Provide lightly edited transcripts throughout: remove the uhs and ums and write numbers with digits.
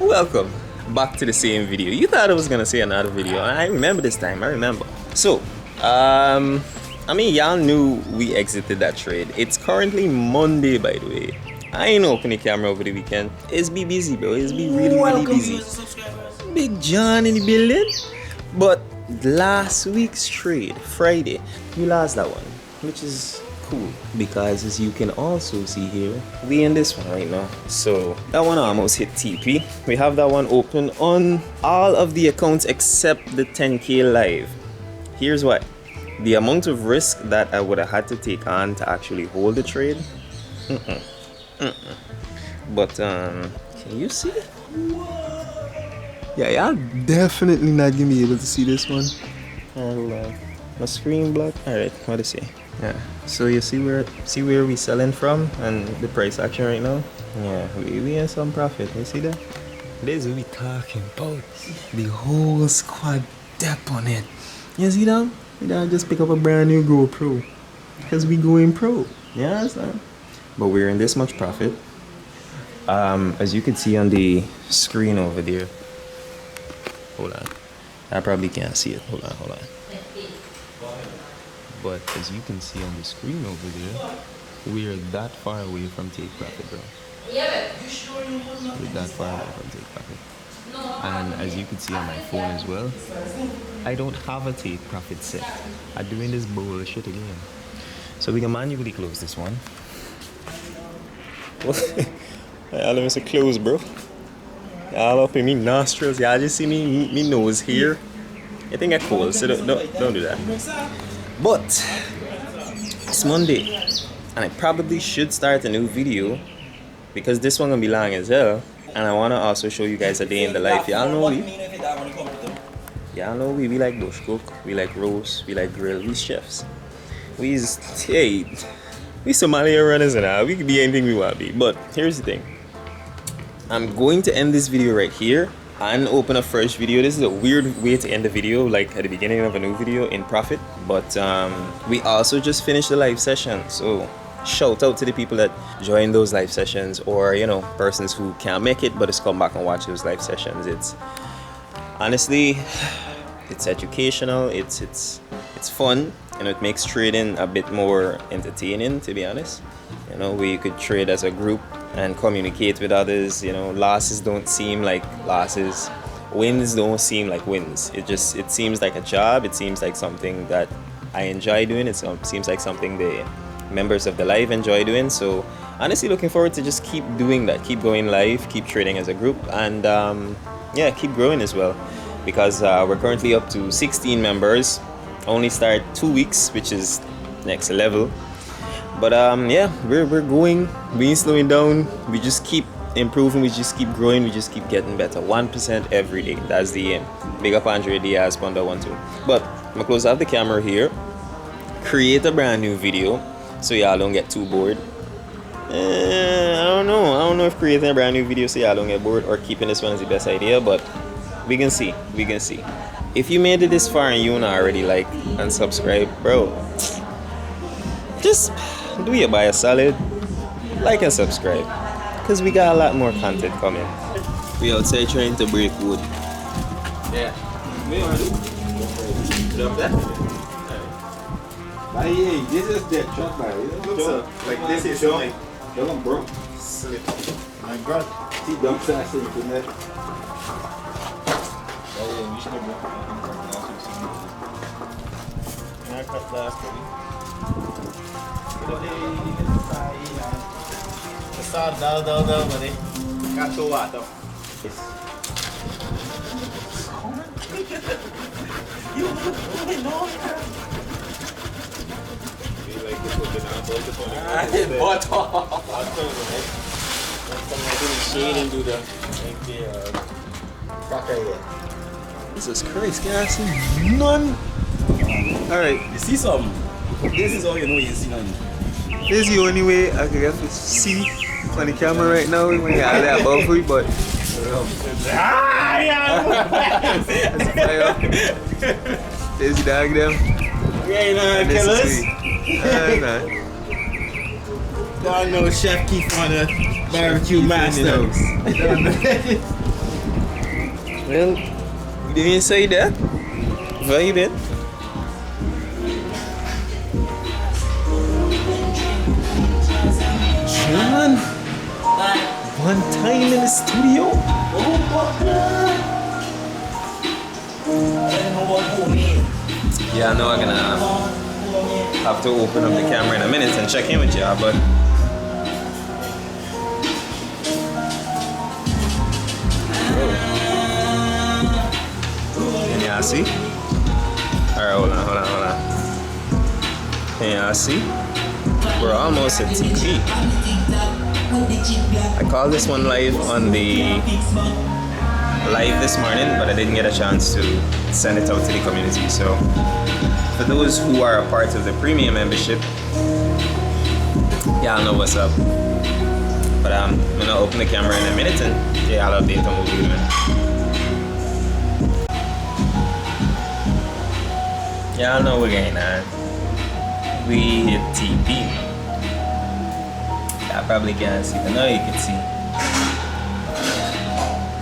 Welcome back to the same video. You thought I was gonna say another video, and I remember this time. I remember. So, I mean, y'all knew we exited that trade. It's currently Monday, by the way. I ain't open the camera over the weekend. It's be busy, bro. It's be really busy. Big John in the building. But last week's trade, Friday, we lost that one, which is cool because as you can also see here, we in this one right now. So that one almost hit TP. We have that one open on all of the accounts except the 10K live. Here's why. The amount of risk that I would have had to take on to actually hold the trade. But can you see? Yeah, y'all definitely not gonna be able to see this one. Hold on. My screen block. Alright, what to say? Yeah. So you see where we selling from and the price action right now? Yeah, we in some profit. You see that? This is what we talking about. The whole squad dep on it. You see that? We don't just pick up a brand new GoPro. Because we going pro. You understand? But we're in this much profit. As you can see on the screen over there. Hold on. I probably can't see it. Hold on. But as you can see on the screen over there, we're that far away from take profit, bro. We're that far away from take profit. And as you can see on my phone as well, I don't have a take profit set. I'm doing this bullshit again. So we can manually close this one. Let me say close, bro. All up in me nostrils. Y'all just see me nose here. I think I cold, so don't do that. But it's Monday, and I probably should start a new video because this one gonna be long as hell. And I wanna also show you guys a day in the life. Y'all know we like bush cook, we like roast, we like grill, we chefs. We Somalia runners and all. We could be anything we want to be. But here's the thing. I'm going to end this video right here and open a fresh video. This is a weird way to end the video, like at the beginning of a new video in profit. But we also just finished the live session. So shout out to the people that join those live sessions, or persons who can't make it but just come back and watch those live sessions. It's honestly, it's educational, it's fun, and it makes trading a bit more entertaining, to be honest. Where you could trade as a group and communicate with others. Losses don't seem like losses, wins don't seem like wins. It seems like a job. It seems like something that I enjoy doing. It seems like something the members of the live enjoy doing. So honestly, looking forward to just keep doing that, keep going live, keep trading as a group, and keep growing as well, because we're currently up to 16 members. Only start 2 weeks, which is next level. But we're going, we ain't slowing down. We just keep improving, we just keep growing, we just keep getting better. 1% every day, that's the aim. Big up Andre Diaz, Panda 12. But I'm gonna close out the camera here, create a brand new video so y'all don't get too bored. I don't know if creating a brand new video so y'all don't get bored or keeping this one is the best idea, but we can see. If you made it this far and you not already like and subscribe, bro, just do you buy a solid like and subscribe, because we got a lot more content coming. We outside trying to break wood. Yeah. This is the truck, like this is like don't broke. My God, see dump size in there. Buddy. Catoato. You know. Jesus Christ, guys, none. Alright, You see something? This is all you know you see none. this is the only way I can get to see on the camera right now when you're there above me, but there's the dog them. Yeah, killers. Nah. Y'all know Chef Keith on the barbecue master. Well, didn't you say that? Vibing. John, one time in the studio. Yeah, I know I'm gonna have to open up the camera in a minute and check in with you, but can y'all see? Alright, hold on. Can y'all see? We're almost at TP. I called this one live on the live this morning, but I didn't get a chance to send it out to the community. So for those who are a part of the premium membership, y'all know what's up. But I'm gonna open the camera in a minute and yeah, I'll update on what we're doing. Y'all know we're getting on. We hit TP. I probably can't see, but now you can see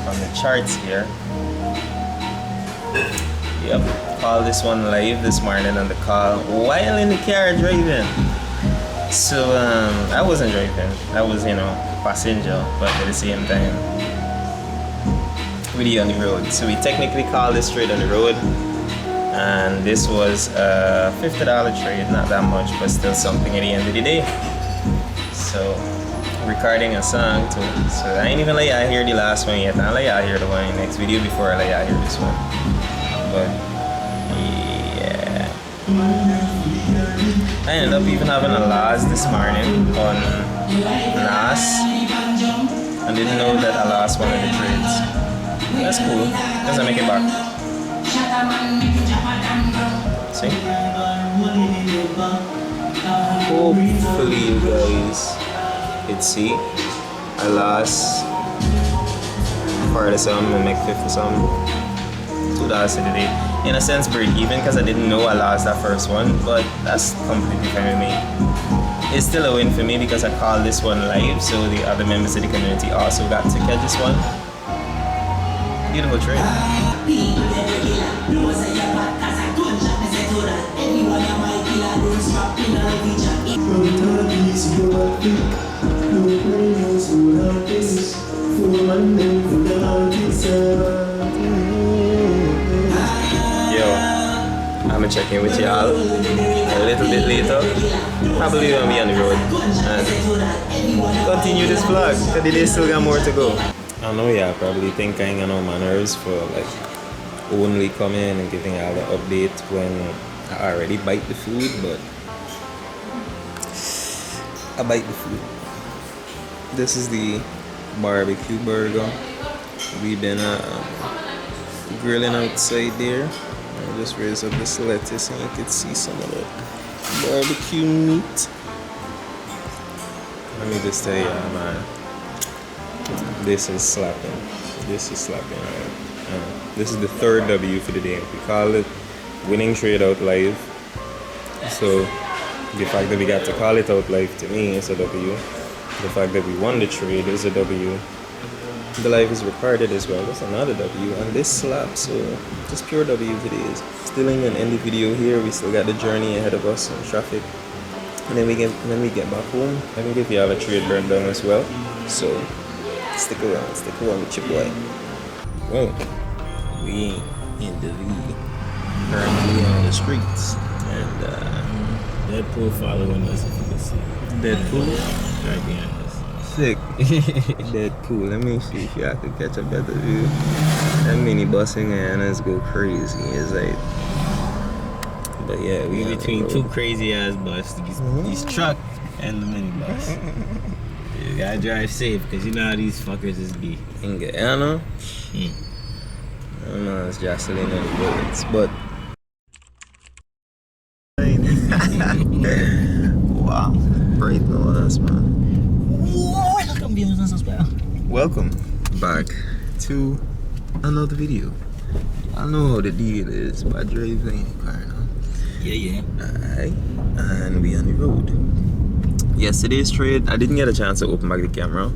from the charts here. Yep, called this one live this morning on the call while in the car driving. So I wasn't driving, I was, passenger, but at the same time really on the road. So we technically called this trade on the road, and this was a $50 trade, not that much, but still something at the end of the day. So recording a song too. So I ain't even let y'all hear the last one yet. I'll let y'all hear the one in the next video before I let y'all hear this one. But yeah, I ended up even having a loss this morning on NAS. I didn't know that I lost one of the trades. That's cool, because I make it back. See? Hopefully you guys could see. I lost part of some and make 50 some. $2 today. In a sense, break even because I didn't know I lost that first one, but that's completely fine with me. It's still a win for me because I called this one live, so the other members of the community also got to catch this one. Beautiful trade. Yo, I'ma check in with y'all a little bit later, probably when we on the road, and continue this vlog because the day still got more to go. I know y'all probably think I ain't got no manners for like only coming and giving y'all the update when I already bite the food, but I bite the food. This is the barbecue burger. We've been grilling outside there. I'll just raise up this lettuce and you can see some of the barbecue meat. Let me just tell you, man, this is slapping. This is slapping, right? This is the third W for the day. We call it winning trade out live. So the fact that we got to call it out live to me is a W. The fact that we won the trade is a W. The live is recorded as well. That's another W. And this slap, so just pure W today. Still ain't gonna end the video here. We still got the journey ahead of us in traffic. And then when we get back home, I think if you have a trade burn down as well. So stick around with your boy. Whoa. We in the lead. Currently on the streets. And Deadpool following us, if you can see. Deadpool? Right behind us. Sick. Deadpool. Let me see if y'all can catch a better view. That mini busing and let's go crazy. It's like, but yeah, we between two crazy ass buses, these truck and the mini bus. You gotta drive safe because you know how these fuckers is be. In Guyana, I don't know, it's Jocelyn and the bullets, but wow, great noise, man. Welcome back to another video. I know how the deal is by driving in the car now. Yeah. Alright, and we on the road. Yesterday's trade, I didn't get a chance to open back the camera,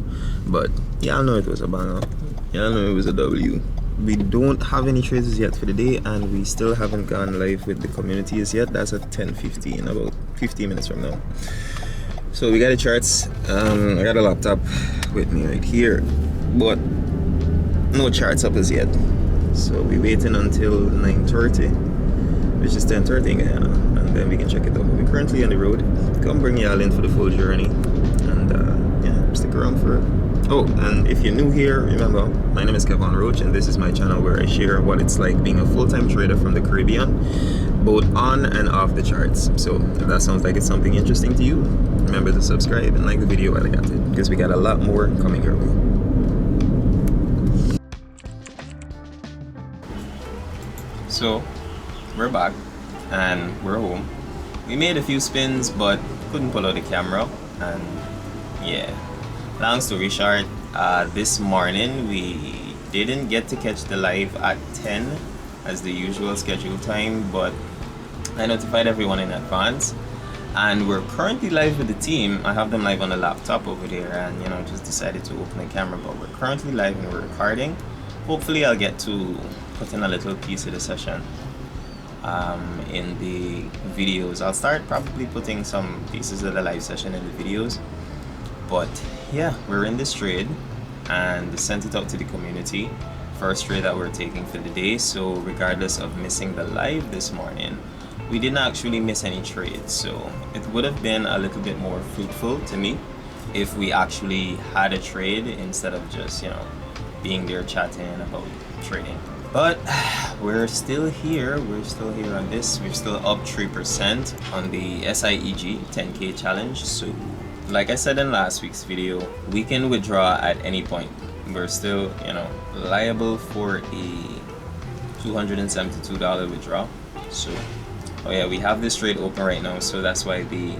but y'all know it was a banger. Y'all know it was a W. we don't have any trades yet for the day, and we still haven't gone live with the communities yet. That's at 10:15, about 15 minutes from now. So we got the charts. I got a laptop with me right here, but no charts up as yet. So we're waiting until 9:30, which is 10:30 in Guyana, and then we can check it out. We're currently on the road. Come bring y'all in for the full journey, and yeah, stick around for it. Oh, and if you're new here, remember, my name is Kevon Roach, and this is my channel where I share what it's like being a full-time trader from the Caribbean, both on and off the charts. So if that sounds like it's something interesting to you, remember to subscribe and like the video while I got it, because we got a lot more coming your way. So we're back and we're home. We made a few spins but couldn't pull out the camera, and yeah, long story short, this morning we didn't get to catch the live at 10 as the usual scheduled time, but I notified everyone in advance, and we're currently live with the team. I have them live on the laptop over there, and you know, just decided to open the camera, but we're currently live and we're recording. Hopefully I'll get to put in a little piece of the session in the videos. I'll start probably putting some pieces of the live session in the videos. But yeah, we're in this trade and sent it out to the community. First trade that we're taking for the day. So regardless of missing the live this morning, we didn't actually miss any trades. So it would have been a little bit more fruitful to me if we actually had a trade instead of just, you know, being there chatting about trading. But we're still here. We're still here on this. We're still up 3% on the SIEG 10K challenge. So like I said in last week's video, we can withdraw at any point. We're still, you know, liable for a $272 withdrawal. So, oh yeah, we have this trade open right now, so that's why the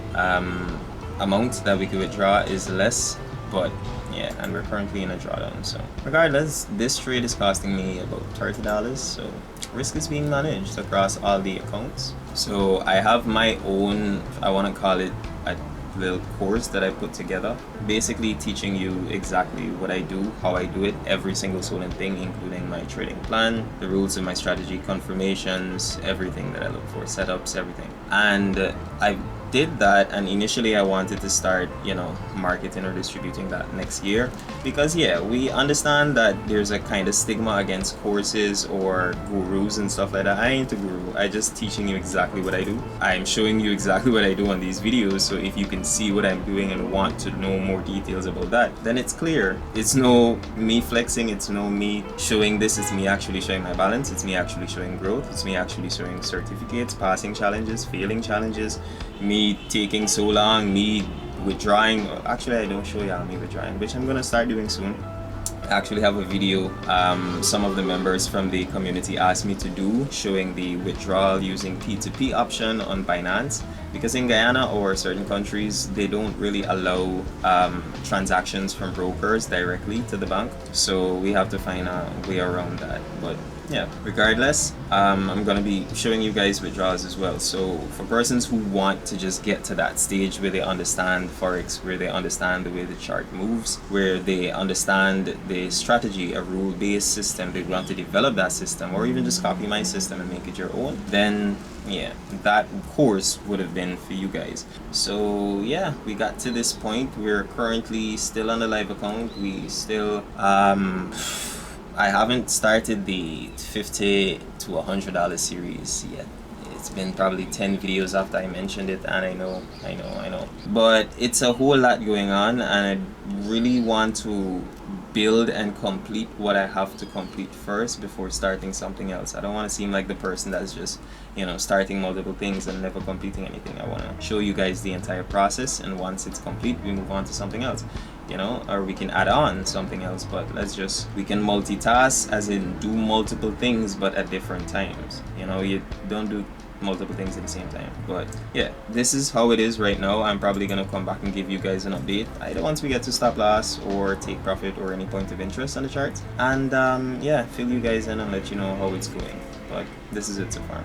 amount that we could withdraw is less. But yeah, and we're currently in a drawdown. So regardless, this trade is costing me about $30. So risk is being managed across all the accounts. So I have my own, I want to call it a little course that I put together, basically teaching you exactly what I do, how I do it, every single solemn thing, including my trading plan, the rules of my strategy, confirmations, everything that I look for, setups, everything. And I did that, and initially I wanted to start, you know, marketing or distributing that next year, because yeah, we understand that there's a kind of stigma against courses or gurus and stuff like that. I ain't a guru. I just teaching you exactly what I do. I'm showing you exactly what I do on these videos, so if you can see what I'm doing and want to know more details about that, then it's clear. It's no me flexing, it's no me showing this, it's me actually showing my balance, it's me actually showing growth, it's me actually showing certificates, passing challenges, failing challenges, me taking so long, me withdrawing. Actually, I don't show y'all me withdrawing, which I'm gonna start doing soon. I actually have a video some of the members from the community asked me to do, showing the withdrawal using P2P option on Binance, because in Guyana or certain countries they don't really allow transactions from brokers directly to the bank, so we have to find a way around that. But yeah, regardless, I'm gonna be showing you guys withdrawals as well. So for persons who want to just get to that stage where they understand Forex, where they understand the way the chart moves, where they understand the strategy, a rule-based system, they want to develop that system, or even just copy my system and make it your own, then yeah, that course would have been for you guys. So yeah, we got to this point. We're currently still on the live account. We still I haven't started the $50 to $100 series yet. It's been probably 10 videos after I mentioned it, and I know. But it's a whole lot going on, and I really want to build and complete what I have to complete first before starting something else. I don't want to seem like the person that's just, you know, starting multiple things and never completing anything. I want to show you guys the entire process, and once it's complete, we move on to something else, you know, or we can add on something else. But we can multitask, as in do multiple things but at different times. You know, you don't do multiple things at the same time. But yeah, this is how it is right now. I'm probably gonna come back and give you guys an update either once we get to stop loss or take profit or any point of interest on the charts, and yeah, fill you guys in and let you know how it's going. But this is it so far.